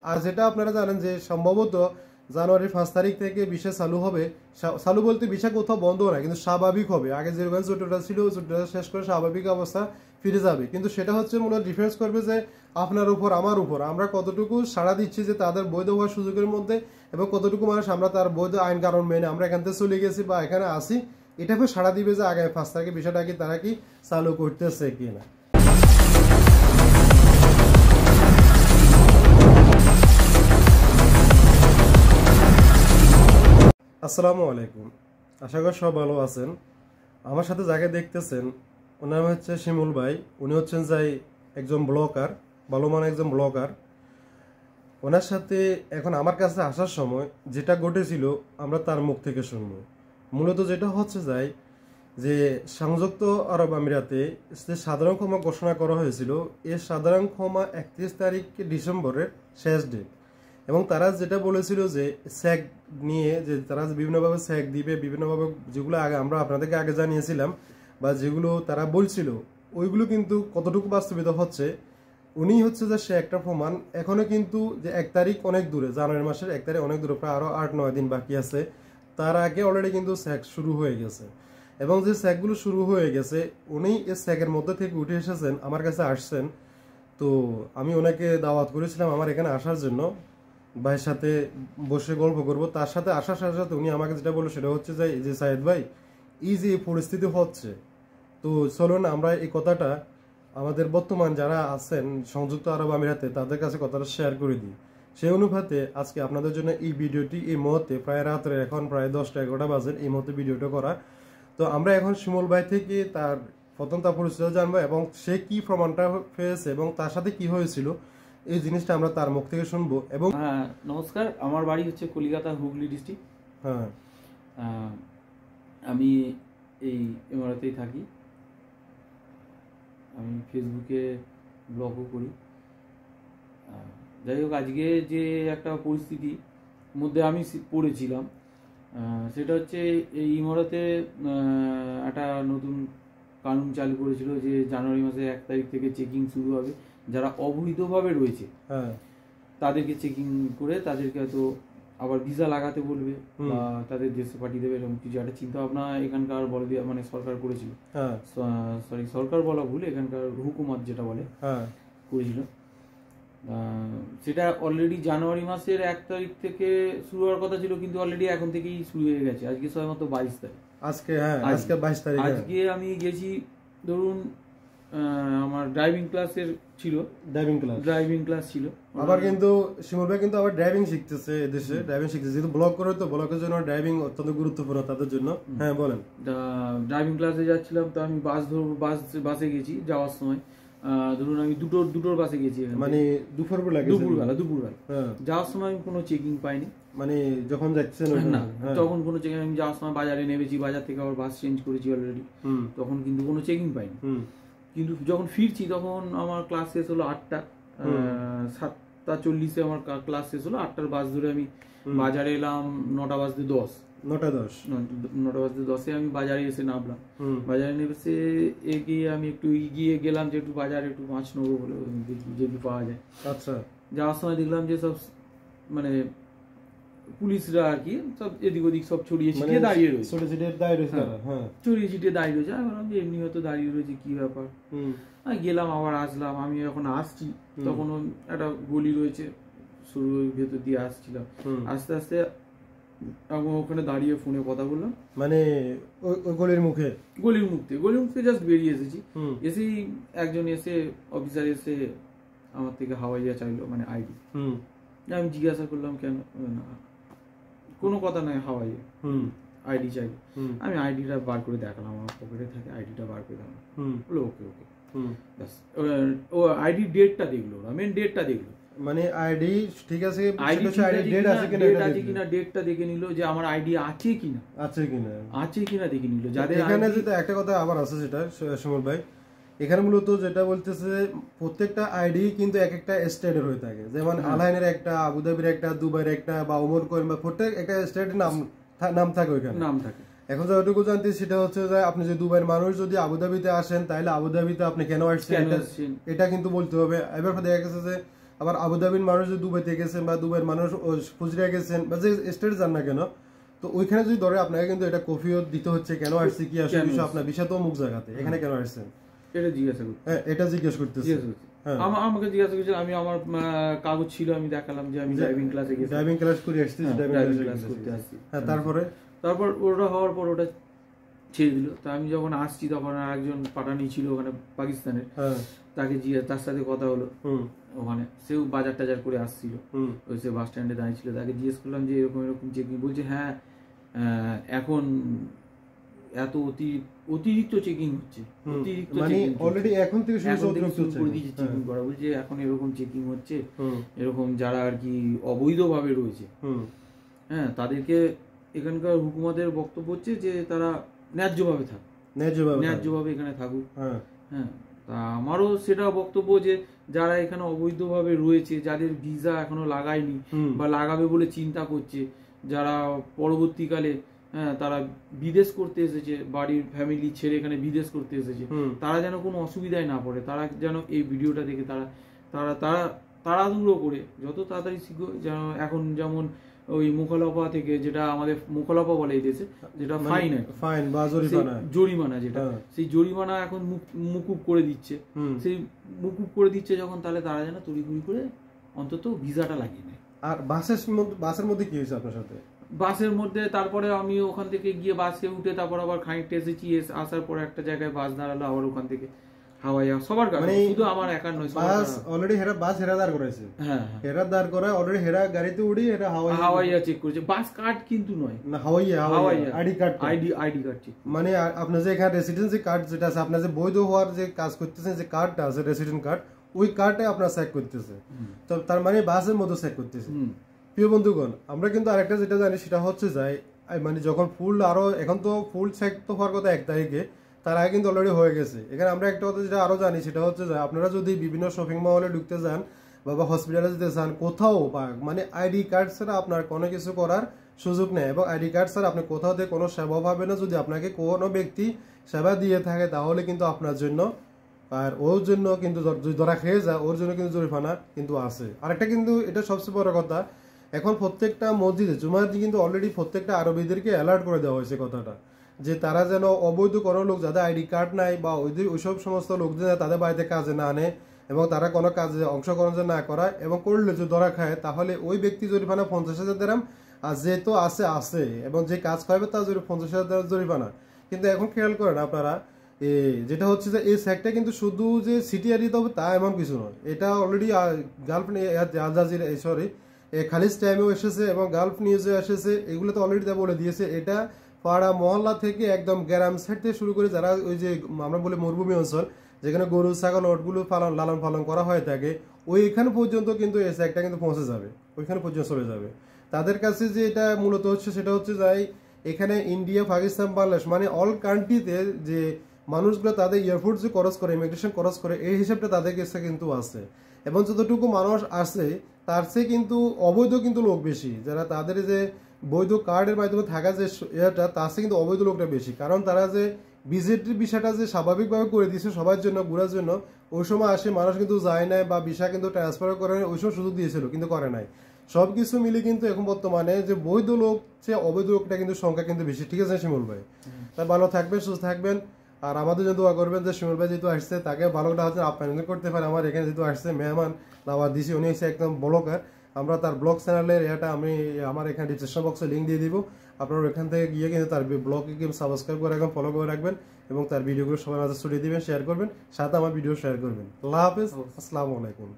আর যেটা আপনারা জানেন যে সম্ভবত জানুয়ারির 5 তারিখ থেকে ভিসা চালু হবে। চালু বলতে ভিসা কোথাও বন্ধ না, কিন্তু স্বাভাবিক হবে। আগে যেরকম ছুটিটা ছিল ছুটিটা শেষ করে স্বাভাবিক অবস্থা ফিরে যাবে। কিন্তু সেটা হচ্ছে মূলত ডিফারেন্স করবে যে আপনার উপর আমার উপর আমরা কতটুকু সাড়া দিচ্ছি যে তাদের বৈধ হওয়ার সুযোগের মধ্যে, এবং কতটুকু মানুষ আমরা তার বৈধ আইন কারণ মেনে আমরা এখান থেকে চলে গেছি বা এখানে আসি। এটা সাড়া দিবে যে আগামী 5 তারিখে বিষয়টা কি তারা কি চালু করতেছে কিনা। আসসালামু আলাইকুম, আশা করি সব ভালো আছেন। আমার সাথে যাকে দেখতেছেন ওনার নাম হচ্ছে শিমুল ভাই। উনি হচ্ছেন যাই একজন ব্লগার, ভালো মানে একজন ব্লগার। ওনার সাথে এখন আমার কাছে আসার সময় যেটা ঘটেছিল আমরা তার মুখ থেকে শুনবো। মূলত যেটা হচ্ছে যাই যে সংযুক্ত আরব আমিরাতে যে সাধারণ ক্ষমা ঘোষণা করা হয়েছিল, এই সাধারণ ক্ষমা 31 তারিখ ডিসেম্বরের শেষ ডেট। এবং তারা যেটা বলেছিল যে স্যাক নিয়ে যে তারা বিভিন্নভাবে স্যাক দিবে, বিভিন্নভাবে যেগুলো আগে আমরা আপনাদেরকে আগে জানিয়েছিলাম বা যেগুলো তারা বলছিল ওইগুলো কিন্তু কতটুকু বাস্তবিত হচ্ছে উনি হচ্ছে যে সে একটা প্রমাণ। এখনো কিন্তু যে 1 তারিখ অনেক দূরে, জানুয়ারি মাসের 1 তারিখ অনেক দূরে, প্রায় আরো 8-9 দিন বাকি আছে। তার আগে অলরেডি কিন্তু স্যাক শুরু হয়ে গেছে, এবং যে স্যাকগুলো শুরু হয়ে গেছে উনি এই স্যাকের মধ্যে থেকে উঠে এসেছেন, আমার কাছে আসছেন। তো আমি ওনাকে দাওয়াত করেছিলাম আমার এখানে আসার জন্য, ভাইয়ের সাথে বসে গল্প করব। তার সাথে আসার সাথে সাথে উনি আমাকে যেটা বললো সেটা হচ্ছে যে সাইদ ভাই এই যে পরিস্থিতি হচ্ছে, তো চলুন আমরা এই কথাটা আমাদের বর্তমান যারা আছেন সংযুক্ত আরব আমিরাতে তাদের কাছে কথাটা শেয়ার করে দিই। সেই অনুপাতে আজকে আপনাদের জন্য এই ভিডিওটি এই মুহূর্তে প্রায় রাত্রে এখন প্রায় 10টা-11টা বাজে এই মুহূর্তে ভিডিওটা করা। তো আমরা এখন শিমুল ভাই থেকে তার প্রথম তার পরিচয় জানবো এবং সে কি প্রমাণটা পেয়েছে এবং তার সাথে কি হয়েছিল এই জিনিসটা আমরা তার মুখ থেকে শুনবো। এবং হ্যাঁ, নমস্কার, আমার বাড়ি হচ্ছে কলিকাতা, হুগলি ডিস্ট্রিক্ট। হ্যাঁ, আমি এই ইমারাতেই থাকি। আমি ফেসবুকে ব্লগও করি। যাই হোক, আজকে যে একটা পরিস্থিতির মধ্যে আমি পড়েছিলাম সেটা হচ্ছে এই ইমারতে একটা নতুন কানুন চালু করেছিল যে জানুয়ারি মাসের 1 তারিখ থেকে চেকিং শুরু হবে। যারা অবৈধভাবে রয়েছে তাদেরকে চেকিং করে তাদেরকে হয়তো আবার ভিসা লাগাতে বলবে বা তাদের দেশে পাঠিয়ে দেবে, এরকম কিছু একটা চিন্তা ভাবনা এখানকার মানে সরকার করেছিল। সরি, সরকার বলা ভুল, এখানকার হুকুমত যেটা বলে করেছিল। সেটা অলরেডি জানুয়ারি মাসের 1 তারিখ থেকে শুরু হওয়ার কথা ছিল, কিন্তু অলরেডি এখন থেকেই শুরু হয়ে গেছে। আজকে সবেমাত্র 22 তারিখ। আজকে 22 তারিখ। আজকে আমি গেছি, ধরুন আমার ড্রাইভিং ক্লাসের ছিল, ড্রাইভিং ক্লাস ছিল। আবার কিন্তু শিমুল ভাই কিন্তু আবার ড্রাইভিং শিখতেছে, এদেশে ড্রাইভিং শিখতেছে, যেহেতু ব্লগ করে, তো ব্লগের জন্য ড্রাইভিং অত্যন্ত গুরুত্বপূর্ণ তাদের জন্য। হ্যাঁ বলেন। ড্রাইভিং ক্লাসে যাচ্ছিলাম, তো আমি বাসে গেছি। যাওয়ার সময় ধরুন আমি দুটোর বাসে গেছি, মানে দুপুরবেলা। যাওয়ার সময় আমি কোনো চেকিং পাইনি, মানে যখন যাচ্ছেন না তখন কোনো চেকিং। আমি যাওয়ার সময় বাজারে নেমেছি, বাজার থেকে আবার বাস চেঞ্জ করেছি অলরেডি, তখন কিন্তু কোনো চেকিং পাইনি। কিন্তু যখন ফিরছি তখন আমার ক্লাস শেষ হলো 8টা, 7:40 আমার ক্লাস শেষ হলো। 8টার বাস ধরে আমি বাজারে এলাম 9টা বাজতে 10 আমি বাজারে এসে নামলাম। বাজারে নেমে এগিয়ে আমি একটু এগিয়ে গেলাম যে একটু বাজারে একটু মাছ নেবো বলে, যেগুলো পাওয়া যায়। আচ্ছা, যাওয়ার সময় দেখলাম যে সব মানে পুলিশরা আর কি সব এদিক ওদিক সব ছড়িয়ে ছিটিয়ে দাঁড়িয়ে রয়েছে, ছড়িয়ে ছিটিয়ে দাঁড়িয়ে রয়েছে। আমি ভাবলাম যে এমনি হয়তো দাঁড়িয়ে রয়েছে, কি ব্যাপার। গেলাম, আবার আসলাম। আমি যখন আসছি তখন একটা গলি রয়েছে, শুরু ভেতর দিয়ে আসছিলাম। আস্তে আস্তে ওখানে দাঁড়িয়ে ফোনে কথা বললাম, মানে গলির মুখে জাস্ট বেরিয়ে এসেছি। এসেই একজন অফিসার এসে আমার থেকে হাওয়াইয়া চাইলো, মানে আইডি। আমি জিজ্ঞাসা করলাম কেন, কোনো কথা নাই, হাওয়াইয়া আইডি চাইলো। আমি আইডিটা বার করে দেখালাম, আমার পকেটে থাকে, আইডিটা বার করে দেখালাম। বলে ওকে ব্যাস। ও আইডি ডেটটা দেখলো, মেন ডেটটা দেখলো, মানে আইডি ঠিক আছে, ডেটটা দেখে নিল যে আমার আইডি আছে কিনা দেখে নিল। যাদের এখানে যেটা একটা কথা আবার আছে সেটা সুমন ভাই, এখানে মূলত যেটা বলতেছে প্রত্যেকটা আইডি কিন্তু এক একটা স্টেটের হয়ে থাকে। যেমন আলাইনের একটা, আবুধাবির একটা, দুবাইয়ের একটা, বা ওমর কোয়েন, বা প্রত্যেক একটা স্টেটের নাম থাকে ওইখানে, নাম থাকে। এখন যতটুকু জানতে সেটা হচ্ছে যে আপনি যদি দুবাইয়ের মানুষ যদি আবুধাবিতে আসেন তাহলে আবুধাবিতে আপনি কেন আসছেন এটা কিন্তু বলতে হবে। এবার দেখা গেছে যে আবার আবুধাবির মানুষ যদি দুবাইতে গেছেন বা দুবাইয়ের মানুষ ফুজরিয়া গেছেন বা যে স্টেট যান না কেন, তো ওইখানে যদি ধরে আপনাকে কিন্তু এটা কফিও দিতে হচ্ছে, কেন আসছে কি আসলে বিষয়, আপনার বিষয় তো অমুক জায়গাতে, এখানে কেন আসছেন এটা জিজ্ঞাসা করছি। হ্যাঁ, এটা জিজ্ঞেস করতেছে। আমাকে জিজ্ঞাসা করছিল, আমি আমার কাগজ ছিল, আমি দেখালাম যে আমি ড্রাইভিং ক্লাসে গেছি, ড্রাইভিং ক্লাস করে আসছি, ড্রাইভিং ক্লাস করতে আসছি। হ্যাঁ, তারপর ওটা হওয়ার পর ওটা ছেড়ে দিল। তা আমি যখন আসছি তখন আরেকজন পাঠানি ছিল ওখানে পাকিস্তানের, তাকে তার সাথে কথা হলো ওখানে, সেও বাজার টাজার করে আসছিল, ওই সে বাস স্ট্যান্ডে দাঁড়িয়ে ছিল। তাকে জিজ্ঞেস করলাম যে এরকম এরকম চেকিং, বলছে হ্যাঁ এখন এত অতিরিক্ত চেকিং হচ্ছে, অতিরিক্ত অলরেডি এখন থেকে শুরু করে দিয়েছে চেকিং করা। বলছে এখন এরকম চেকিং হচ্ছে, এরকম যারা আর কি অবৈধভাবে রয়েছে, হ্যাঁ তাদেরকে এখানকার হুকুমতের বক্তব্য হচ্ছে যে তারা ন্যায্যভাবে থাকুক, ন্যায্যভাবে এখানে থাকুক। হ্যাঁ, তা আমারও সেটা বক্তব্য যে যারা এখানে অবৈধভাবে রয়েছে, যাদের ভিসা এখনো লাগায়নি বা লাগাবে বলে চিন্তা করছে, যারা পরবর্তীকালে হ্যাঁ তারা বিদেশ করতে এসেছে, বাড়ির ফ্যামিলি ছেড়ে এখানে বিদেশ করতে এসেছে, তারা যেন কোনো অসুবিধায় না পড়ে, তারা যেন এই ভিডিওটা দেখে তারা তাড়াহুড়ো করে যত তাড়াতাড়ি শিখো। যেন এখন যেমন ওই মুখলাপা থেকে, যেটা আমাদের মুখলাপা বলে এই দেশে, যেটা ফাইন বা জরিমানা, যেটা সেই জরিমানা এখন মুকুব করে দিচ্ছে, সেই মুকুব করে দিচ্ছে যখন, তাহলে তারা যেন তড়িঘড়ি করে অন্তত ভিসাটা লাগিয়ে নেয়। আর বাসের মধ্যে কি হয়েছে আপনার সাথে? বাসের মধ্যে তারপরে আমি ওখান থেকে গিয়ে বাসে উঠে তারপর আবার খানিকটা এসেছি, আসার পরে একটা জায়গায় বাস দাঁড়ালো, আবার ওখান থেকে হাওয়াইয়া সবার কাছে, শুধু আমার একার নয়, বাস অলরেডি বাস হেরাদার করেছে। হ্যাঁ, হেরাদার করে অলরেডি হেরা গাড়িতে উড়ি হেরা হাওয়াইয়া চেক করেছে, বাস কার্ড কিন্তু নয়, না হাওয়াইয়া আইডি কার্ড চেক, মানে আপনার যে এখানে রেসিডেন্সি কার্ড যেটা আছে, আপনার যে বৈধ হওয়ার যে কাজ করতেছেন, যে কার্ডটা আছে রেসিডেন্ট কার্ড, ওই কার্ডে আপনার চেক করতেছে। তো তার মানে বাসের মধ্যে চেক করতেছে। প্রিয় বন্ধুগণ, আমরা কিন্তু আরেকটা যেটা জানি সেটা হচ্ছে যাই, মানে যখন ফুল আরো, এখন তো ফুল চেক তো হওয়ার কথা 1 তারিখে, তার আগে কিন্তু অলরেডি হয়ে গেছে। এখানে আমরা একটা কথা যেটা আরো জানি সেটা হচ্ছে যে আপনারা যদি বিভিন্ন শপিং মলে ঢুকতে যান বা হসপিটালে যেতে চান, কোথাও মানে আইডি কার্ড ছাড়া আপনার কোনো কিছু করার সুযোগ নেই, এবং আইডি কার্ড ছাড়া আপনি কোথাও থেকে কোনো সেবা পাবেন না। যদি আপনাকে কোনো ব্যক্তি সেবা দিয়ে থাকে তাহলে কিন্তু আপনার জন্য, আর ওর জন্য কিন্তু যদি ধরা খেয়ে যায়, ওর জন্য কিন্তু জরিমানা কিন্তু আছে। আরেকটা কিন্তু এটা সবচেয়ে বড় কথা, এখন প্রত্যেকটা মসজিদে জুমার দিন কিন্তু অলরেডি প্রত্যেকটা আরবিদেরকে অ্যালার্ট করে দেওয়া হয়েছে কথাটা, যে তারা যেন অবৈধ কোনো লোক যাদের আইডি কার্ড নাই বা ওইসব সমস্ত লোকদের তাদের বাড়িতে কাজে না আনে, এবং তারা কোনো কাজে অংশগ্রহণ না করায়, এবং করলে যদি ধরা খায় তাহলে ওই ব্যক্তি জরিমানা 50,000 দিরহাম, আর যেহেতু আছে এবং যে কাজ করাবে তার 50,000 দিরহাম জরিমানা। কিন্তু এখন খেয়াল করেন আপনারা, যেটা হচ্ছে যে এই স্যাকটা কিন্তু শুধু যে সিটি দিতে হবে তা এমন কিছু নয়। এটা already Gulf Al Jazeera Khaleej টাইমেও এসেছে এবং গালফ নিউজে এসেছে, এগুলো তো অলরেডি বলে দিয়েছে। এটা পাড়া মহল্লা থেকে একদম গ্রাম সাইড থেকে শুরু করে যারা ওই যে আমরা বলি মরুভূমি অঞ্চল, যেখানে গরু ছাগল ওটগুলো লালন পালন করা হয়ে থাকে, ওইখানে পর্যন্ত কিন্তু এই স্যাকটা কিন্তু পৌঁছে যাবে, ওইখানে পর্যন্ত চলে যাবে তাদের কাছে। যে এটা মূলত হচ্ছে সেটা হচ্ছে যাই এখানে ইন্ডিয়া, পাকিস্তান, বাংলাদেশ মানে অল কান্ট্রিতে যে মানুষগুলো তাদের এয়ারপোর্ট যে খরচ করে, ইমিগ্রেশন খরচ করে, এই হিসাবটা তাদের কাছে কিন্তু আছে। এবং যতটুকু মানুষ আছে তার চেয়ে কিন্তু অবৈধ কিন্তু লোক বেশি, যারা তাদের যে বৈধ কার্ডের মাধ্যমে থাকা যে এটা, তার চেয়ে কিন্তু অবৈধ লোকটা বেশি। কারণ তারা যে ভিজিটের বিষয়টা যে স্বাভাবিকভাবে করে দিয়েছে সবার জন্য, ঘোরার জন্য, ওই সময় আসে মানুষ কিন্তু যায় নাই বা ভিসা কিন্তু ট্রান্সফার করে ওই সময় সুযোগ দিয়েছিল কিন্তু করে নাই। সবকিছু মিলে কিন্তু এখন বর্তমানে যে বৈধ লোক চেয়ে অবৈধ লোকটা কিন্তু সংখ্যা কিন্তু বেশি। ঠিক আছে শিমুল ভাই, তাই ভালো থাকবেন, সুস্থ থাকবেন, আর আমাদের জন্য দোয়া করবেন যে শিমুল ভাই যেহেতু আসছে তাকে ভালোটা হচ্ছে আপ্যায়ন করতে পারে। আমার এখানে যেহেতু আসছে মেহমান দাওয়াত দিছি, উনি হচ্ছে একদম ব্লগার। আমরা তার ব্লগ চ্যানেলের এটা আমি আমার এখানে ডিসক্রিপশন বক্সে লিঙ্ক দিয়ে দিব, আপনারা এখান থেকে গিয়ে কিন্তু তার ব্লগে কিন্তু সাবস্ক্রাইব করে রাখবেন, ফলো করে রাখবেন, এবং তার ভিডিওগুলো সবার মাঝে ছড়িয়ে দিবেন, শেয়ার করবেন, সাথে আমার ভিডিও শেয়ার করবেন। আল্লাহ হাফেজ, আসসালামু আলাইকুম।